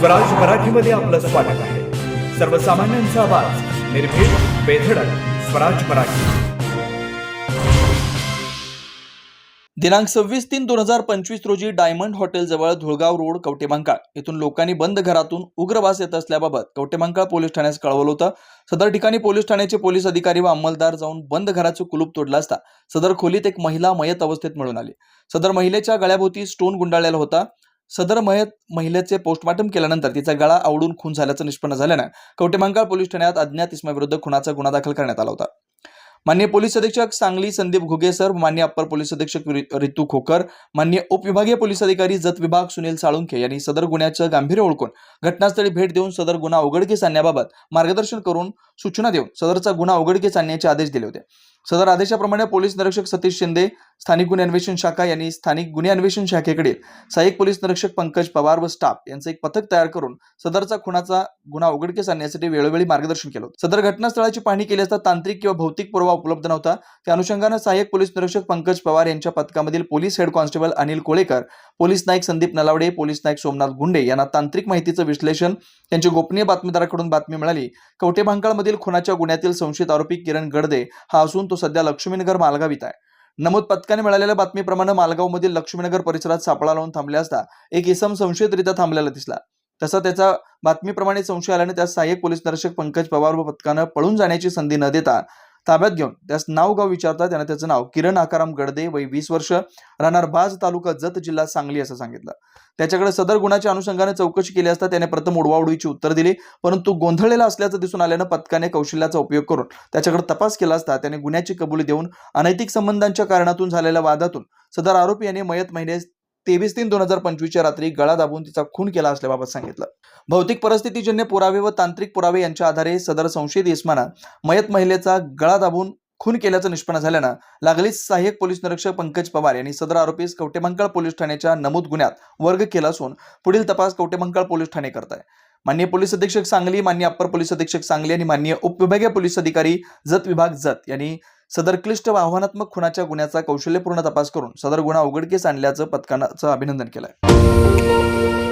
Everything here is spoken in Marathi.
स्वराज मराठीमध्ये आपलं स्वागत आहे। सर्वसामान्यांचा आवाज, निर्भीड, बेधडक, स्वराज मराठी। दिनांक 26/3/2025 रोजी डायमंड हॉटेल जवळ धुळगाव रोड कवटेमहांकाळ येथून लोकांनी बंद घरातून उग्र वास येत असल्याबाबत कवटेमहांकाळ पोलीस ठाण्यास कळवलं होतं। सदर ठिकाणी पोलीस ठाण्याचे पोलीस अधिकारी व अंमलदार जाऊन बंद घराचं कुलूप तोडलं असता सदर खोलीत एक महिला मयत अवस्थेत मिळून आली। सदर महिलेच्या गळ्याभोवती स्टोन गुंडाळलेला होता। सदर महिलेचे पोस्टमार्टम केल्यानंतर तिचा गळा आवडून खून झाल्याचं निष्पन्न झाल्यानं कवटेमहांकाळ पोलीस ठाण्यात अज्ञात इसमाविरुद्ध खुनाचा गुन्हा दाखल करण्यात आला होता। माननीय पोलीस अधीक्षक सांगली संदीप घुगे सर, माननीय अप्पर पोलीस अधीक्षक रितू खोकर, माननीय उपविभागीय पोलीस अधिकारी जत विभाग सुनील साळुंखे यांनी सदर गुन्ह्याचं गांभीर्य ओळखून घटनास्थळी भेट देऊन सदर गुन्हा उघडकीस आणण्याबाबत मार्गदर्शन करून सूचना देऊन सदरचा गुन्हा उघडकीस आणण्याचे आदेश दिले होते। सदर आदेशाप्रमाणे पोलीस निरीक्षक सतीश शिंदे, स्थानिक गुन्हे अन्वेषण शाखा यांनी स्थानिक गुन्हे अन्वेषण शाखेकडील सहाय्यक पोलीस निरीक्षक पंकज पवार व स्टाफ यांचं एक पथक तयार करून सदरचा खुनाचा गुन्हा उघडकीस आणण्यासाठी वेळोवेळी मार्गदर्शन केलं होतं। सदर घटनास्थळाची पाहणी केली असता तांत्रिक किंवा भौतिक पुरावा उपलब्ध नव्हता। त्या अनुषंगाने सहाय्यक पोलीस निरीक्षक पंकज पवार यांच्या पथकामधील police head constable Anil Kolekar, police Naik Sandeep Nalawade, police Naik Somnath Gunde यांना तांत्रिक माहितीचं विश्लेषण त्यांची गोपनीय बातमीदाराकडून बातमी मिळाली। कवटेमहांकाळमधील खुनाच्या गुन्ह्यातील संशयित आरोपी किरण गडदे हा असून तो सध्या लक्ष्मीनगर मालगाव इथं आहे। नमूद पथकाने मिळालेल्या बातमीप्रमाणे मालगावमधील लक्ष्मीनगर परिसरात सापळा लावून थांबले असता एक इसम संशयितरित्या थांबलेला दिसला। तसा त्याचा बातमीप्रमाणे संशय आल्याने त्यास सहाय्यक पोलीस निरीक्षक पंकज पवार व पथकानं पळून जाण्याची संधी न देता ताब्यात घेऊन त्यास नाव गाव विचारता त्याने त्याचं नाव किरण आकाराम गडदे, वय 20 वर्ष, राहणार बाज, तालुका जत, जिल्हा सांगली असं सांगितलं। त्याच्याकडे सदर गुन्ह्याच्या अनुषंगाने चौकशी केली असता त्याने प्रथम उडवाउडवीची उत्तर दिली, परंतु गोंधळलेला असल्याचं दिसून आल्यानं पथकाने कौशल्याचा उपयोग करून त्याच्याकडे तपास केला असता त्याने गुन्ह्याची कबुली देऊन अनैतिक संबंधांच्या कारणातून झालेल्या वादातून सदर आरोपी यांनी मयत महिलेस 23/3/2025 रात्री गळा दाबून तिचा खून केला असल्याबाबत सांगितलं। भौतिक परिस्थितीजन्य पुरावे व तांत्रिक पुरावे यांच्या आधारे सदर संशयित इसमानं मयत महिलेचा गळा दाबून खून केल्याचं निष्पन्न झाल्यानं लागलीच सहाय्यक पोलीस निरीक्षक पंकज पवार यांनी सदर आरोपीस कवटेमहांकाळ पोलीस ठाण्याच्या नमूद गुन्ह्यात वर्ग केला असून पुढील तपास कवटेमहांकाळ पोलीस ठाणे करत आहे। माननीय पोलीस अधीक्षक सांगली, माननीय अप्पर पोलीस अधीक्षक सांगली आणि माननीय उपविभागीय पोलीस अधिकारी जत विभाग जत यांनी सदर क्लिष्ट व आव्हानात्मक खुनाच्या गुन्ह्याचा कौशल्यपूर्ण तपास करून सदर गुन्हा उघडकीस आणल्याचं पथकाचं अभिनंदन केलंय।